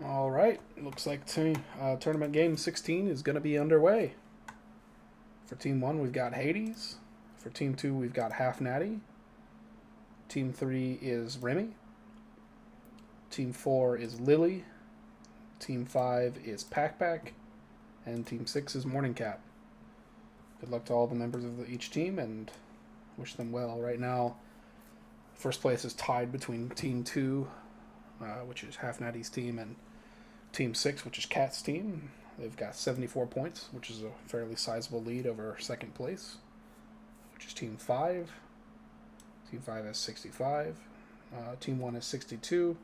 All right, looks like tournament game 16 is going to be underway. For Team 1, we've got Hades. For Team 2, we've got Half Natty. Team 3 is Remy. Team 4 is Lily. Team 5 is Pack. And Team 6 is Morning Cat. Good luck to all the members of each team and wish them well. Right now, first place is tied between Team 2, which is Half Natty's team, and Team 6, which is Cat's team. They've got 74 points, which is a fairly sizable lead over second place, which is Team 5. Team 5 has 65. Team 1 has 62.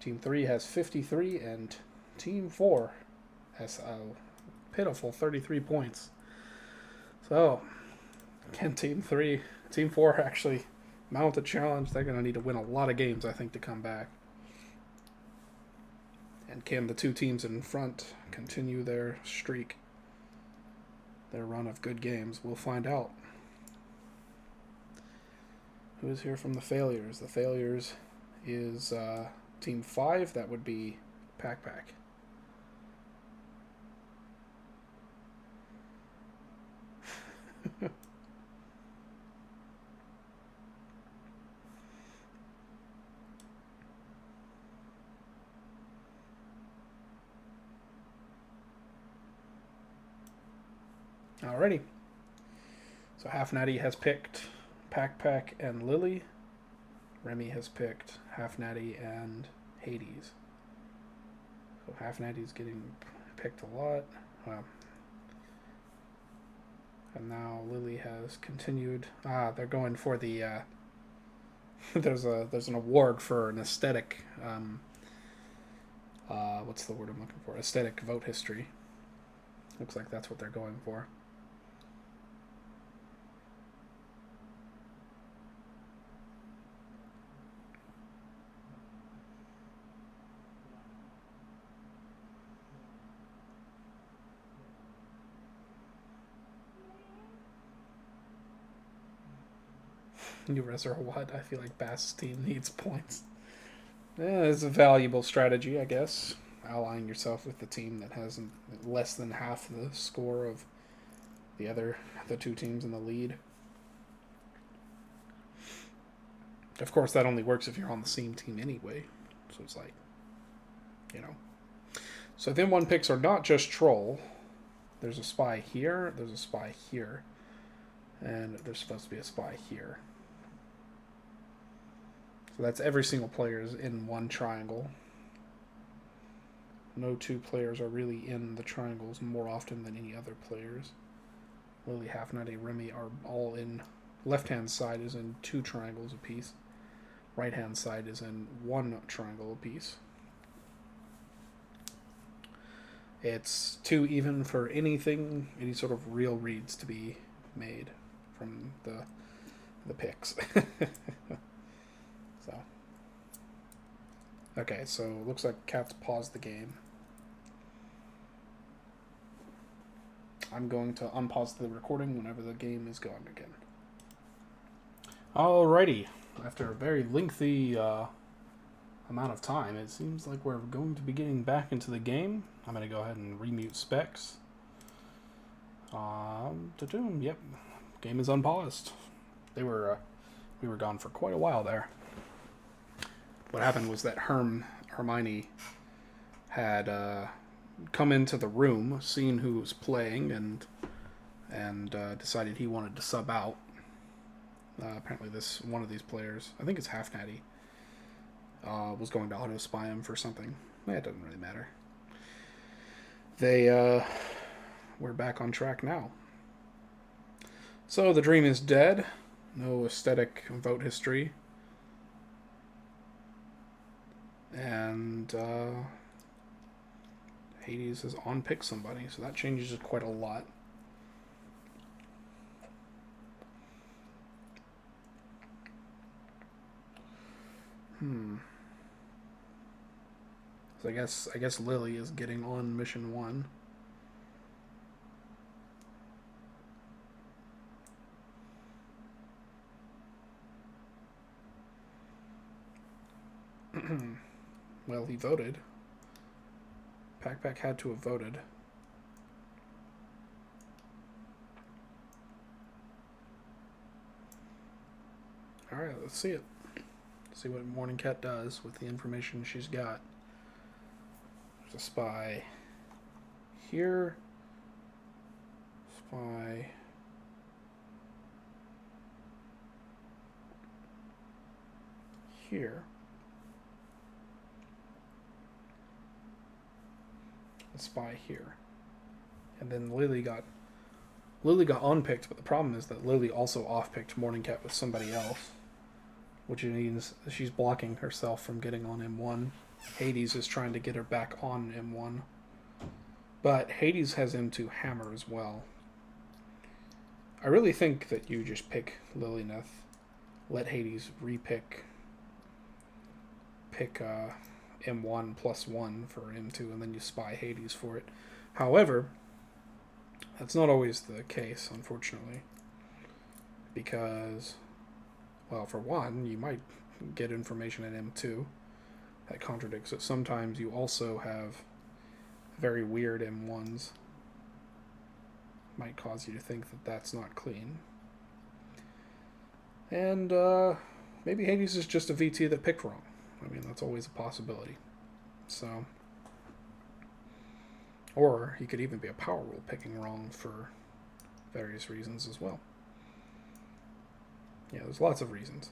Team 3 has 53. And Team 4 has a pitiful 33 points. So, can Team 4 actually mount a challenge? They're going to need to win a lot of games, I think, to come back. And can the two teams in front continue their streak, their run of good games? We'll find out. Who is here from the failures? The failures is Team 5. That would be Pack. Alrighty. So Half Natty has picked Pack and Lily. Remy has picked Half Natty and Hades. So Half Natty's getting picked a lot. And now Lily has continued. They're going for the. there's an award for an aesthetic. What's the word I'm looking for? Aesthetic vote history. Looks like that's what they're going for. You reserve what? I feel like Bass's team needs points. It's a valuable strategy, I guess. Allying yourself with the team that has less than half the score of the two teams in the lead. Of course, that only works if you're on the same team anyway. So it's like, you know. So then one picks are not just troll. There's a spy here. There's a spy here. And there's supposed to be a spy here. So that's every single player is in one triangle. No two players are really in the triangles more often than any other players. Lily, Half Natty, Remy are all in. Left-hand side is in two triangles apiece. Right-hand side is in one triangle apiece. It's too even for anything, any sort of real reads to be made from the picks. So, okay, so it looks like Cat's paused the game. I'm going to unpause the recording whenever the game is going again. Alrighty, after a very lengthy amount of time, it seems like we're going to be getting back into the game. I'm going to go ahead and remute specs. Yep, game is unpaused. We were gone for quite a while there. What happened was that Hermione had come into the room, seen who was playing, and decided he wanted to sub out. Apparently, one of these players, I think it's Half Natty, was going to auto spy him for something. It doesn't really matter. We're back on track now. So the dream is dead. No aesthetic vote history. And Hades has on-picked somebody, so that changes quite a lot. So I guess Lily is getting on mission 1. Well, he voted. Pack had to have voted. Alright, let's see it. See what Morning Cat does with the information she's got. There's a spy here. Spy here. A spy here. And then Lily got unpicked, but the problem is that Lily also off-picked Morning Cat with somebody else, which means she's blocking herself from getting on M1. Hades is trying to get her back on M1. But Hades has M2 Hammer as well. I really think that you just pick Lilyneth, let Hades pick M1 plus 1 for M2, and then you spy Hades for it. However, that's not always the case, unfortunately. Because, well, for one, you might get information at M2 that contradicts it. Sometimes you also have very weird M1s. Might cause you to think that that's not clean. And maybe Hades is just a VT that picked wrong. I mean, that's always a possibility. So, or he could even be a power rule picking wrong for various reasons as well. Yeah, there's lots of reasons.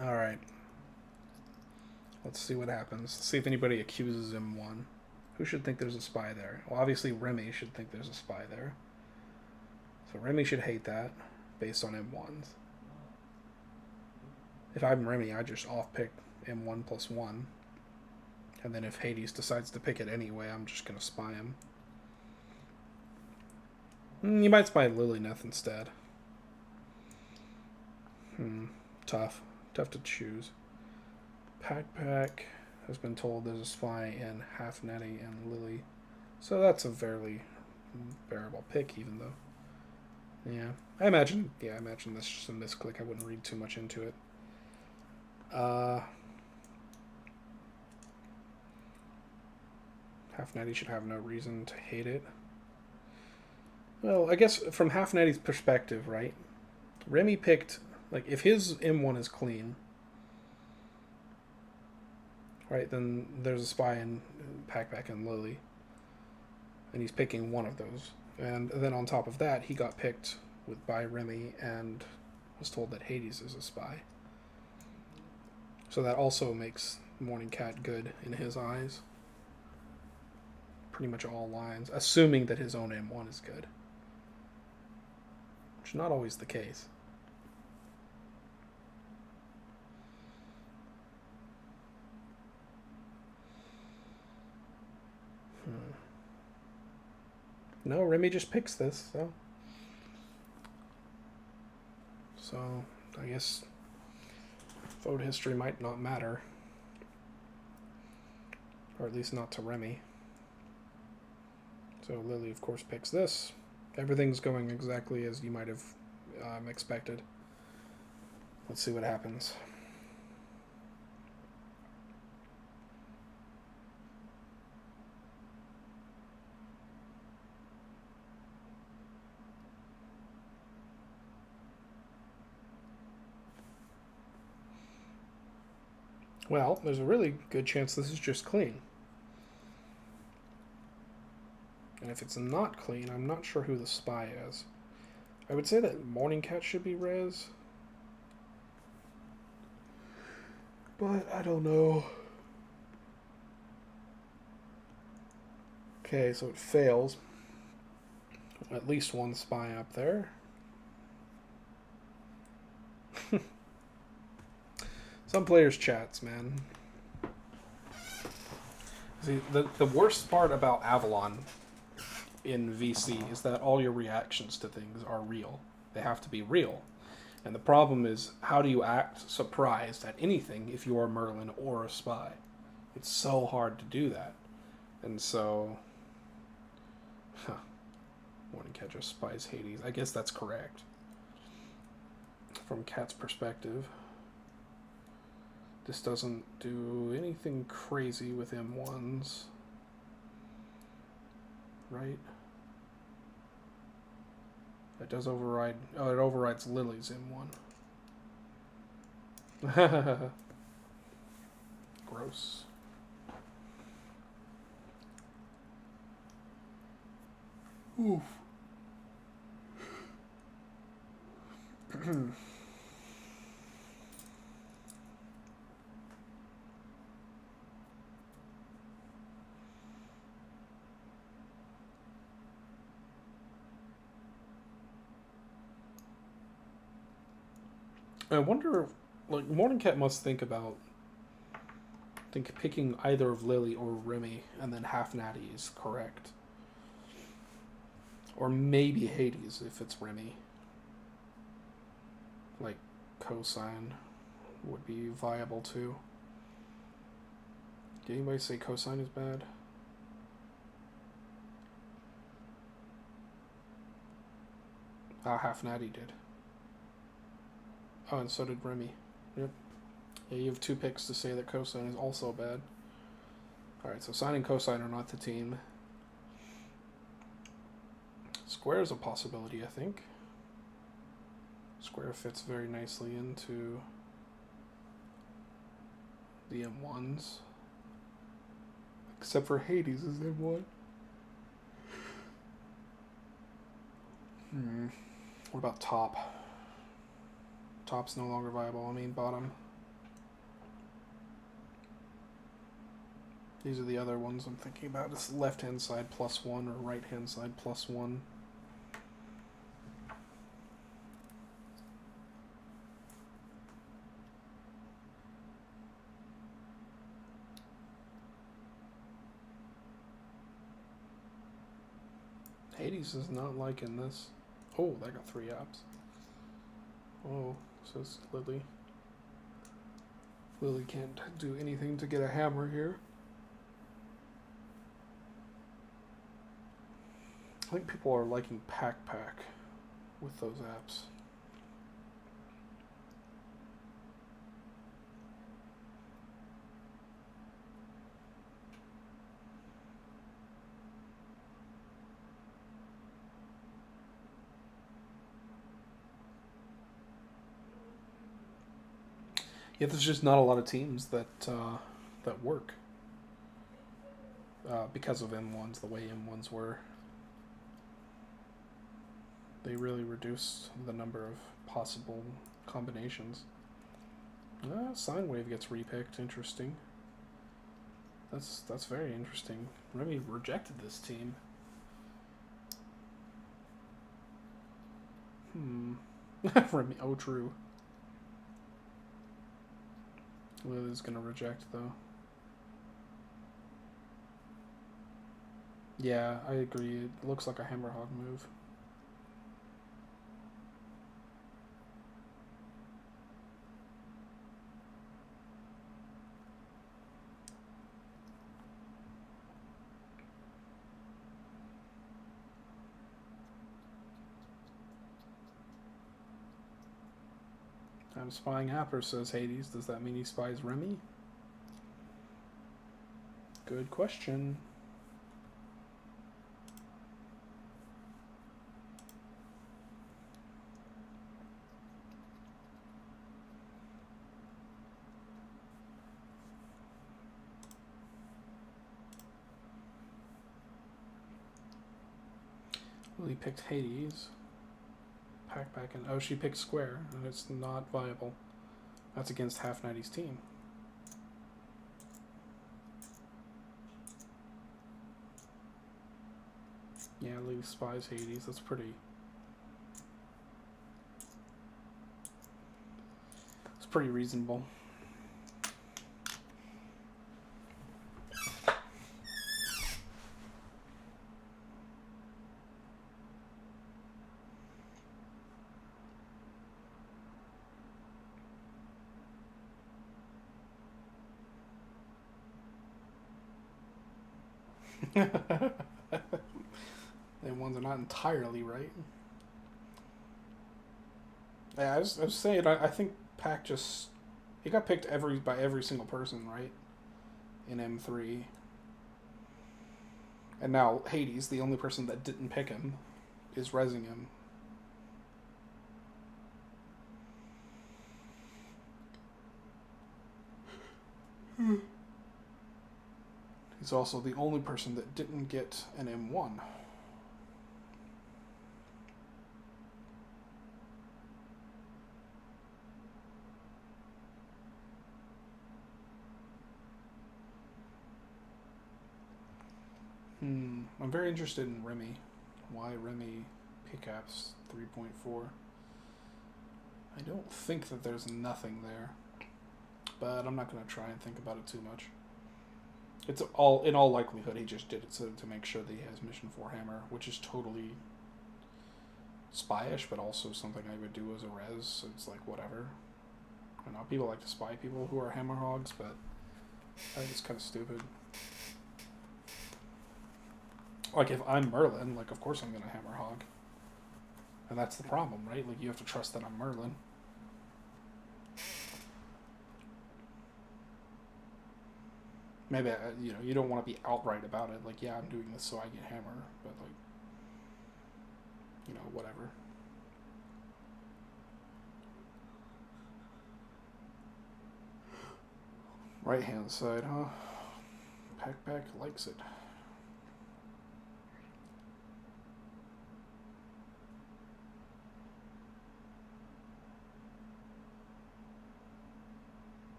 Alright. Let's see what happens. Let's see if anybody accuses him one. Who should think there's a spy there? Well, obviously Remy should think there's a spy there. So Remy should hate that, based on M1s. If I'm Remy, I just off-pick M1 plus 1. And then if Hades decides to pick it anyway, I'm just going to spy him. You might spy Lilyneth instead. Tough. Tough to choose. Pack has been told there's a spy in Half Nettie and Lily. So that's a fairly bearable pick, even though. Yeah. I imagine that's just a misclick. I wouldn't read too much into it. Half Nettie should have no reason to hate it. Well, I guess from Half Nettie's perspective, right? Remy picked, like, if his M1 is clean, right, then there's a spy in Pack and Lily. And he's picking one of those. And then on top of that, he got picked by Remy and was told that Hades is a spy. So that also makes Morning Cat good in his eyes. Pretty much all lines, assuming that his own M1 is good. Which is not always the case. No, Remy just picks this, so I guess vote history might not matter. Or at least not to Remy. So Lily, of course, picks this. Everything's going exactly as you might have expected. Let's see what happens. Well, there's a really good chance this is just clean. And if it's not clean, I'm not sure who the spy is. I would say that Morning Cat should be Rez. But I don't know. Okay, so it fails. At least one spy up there. Some players' chats, man. See, the worst part about Avalon in VC is that all your reactions to things are real. They have to be real. And the problem is, how do you act surprised at anything if you are Merlin or a spy? It's so hard to do that. And so... Morning Cat Cat just spies Hades. I guess that's correct. From Cat's perspective. This doesn't do anything crazy with M1s. Right? It does override... Oh, it overrides Lily's M1. Gross. Oof. I wonder, like, Morning Cat must think picking either of Lily or Remy and then half Natty is correct. Or maybe Hades if it's Remy. Like, cosine would be viable too. Did anybody say cosine is bad? Half Natty did. Oh, and so did Remy. Yep. Yeah, you have 2 picks to say that cosine is also bad. Alright, so sine and cosine are not the team. Square is a possibility, I think. Square fits very nicely into the M1s. Except for Hades' M1. What about top? Top's no longer viable. I mean bottom. These are the other ones I'm thinking about. It's left-hand side +1 or right-hand side +1. Hades is not liking this. Oh, that got 3 apps. Oh, says Lily. Lily can't do anything to get a hammer here. I think people are liking Pack with those apps. Yeah, there's just not a lot of teams that work because of M1s, the way M1s were. They really reduced the number of possible combinations. Sine wave gets repicked. Interesting. That's very interesting. Remy rejected this team. Remy. Oh, true. Lily's gonna reject though. Yeah, I agree. It looks like a Hammerhog move. I'm spying Apper, says Hades. Does that mean he spies Remy? Good question. Well, he picked Hades. Pack and... Oh, she picked Square, and it's not viable. That's against Half Nighty's team. Yeah, Lee spies Hades. That's pretty... It's pretty reasonable. They ones are not entirely right. Yeah, I was saying, I think Pac just... He got picked by every single person, right? In M3. And now Hades, the only person that didn't pick him, is rezzing him. He's also the only person that didn't get an M1. I'm very interested in Remy. Why Remy pickaps 3.4? I don't think that there's nothing there, but I'm not going to try and think about it too much. It's in all likelihood, he just did it to make sure that he has Mission 4 hammer, which is totally spyish, but also something I would do as a res, so it's like, whatever. I know people like to spy people who are hammer hogs, but I think it's kind of stupid. Like, if I'm Merlin, like, of course I'm going to hammer hog. And that's the problem, right? Like, you have to trust that I'm Merlin. Maybe, you don't want to be outright about it. Like, yeah, I'm doing this so I get hammer. But, like, whatever. Right-hand side, huh? Pac likes it.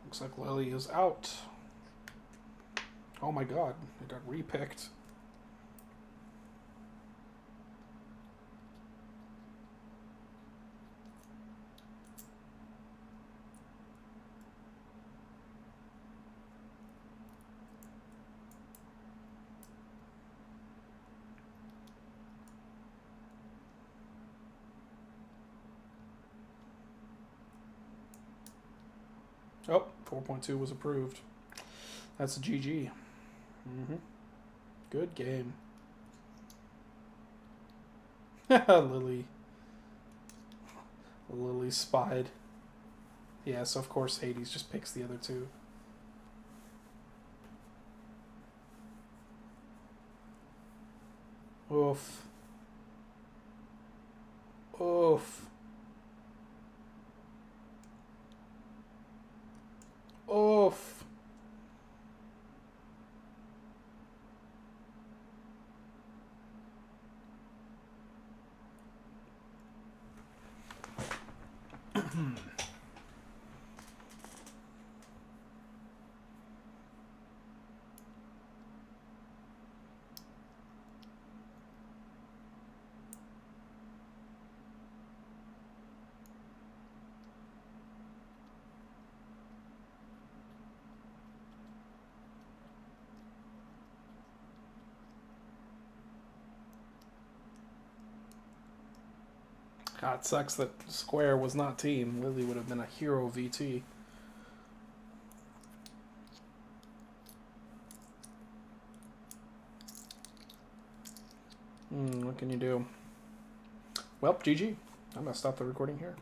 Looks like Lily is out. Oh my god, it got repicked. Oh, 4.2 was approved. That's a GG. Good game. Lily spied. Yeah, so of course Hades just picks the other two. Oof. Oof. Oof. God, it sucks that Square was not team. Lily would have been a hero VT. What can you do? Well, GG. I'm going to stop the recording here.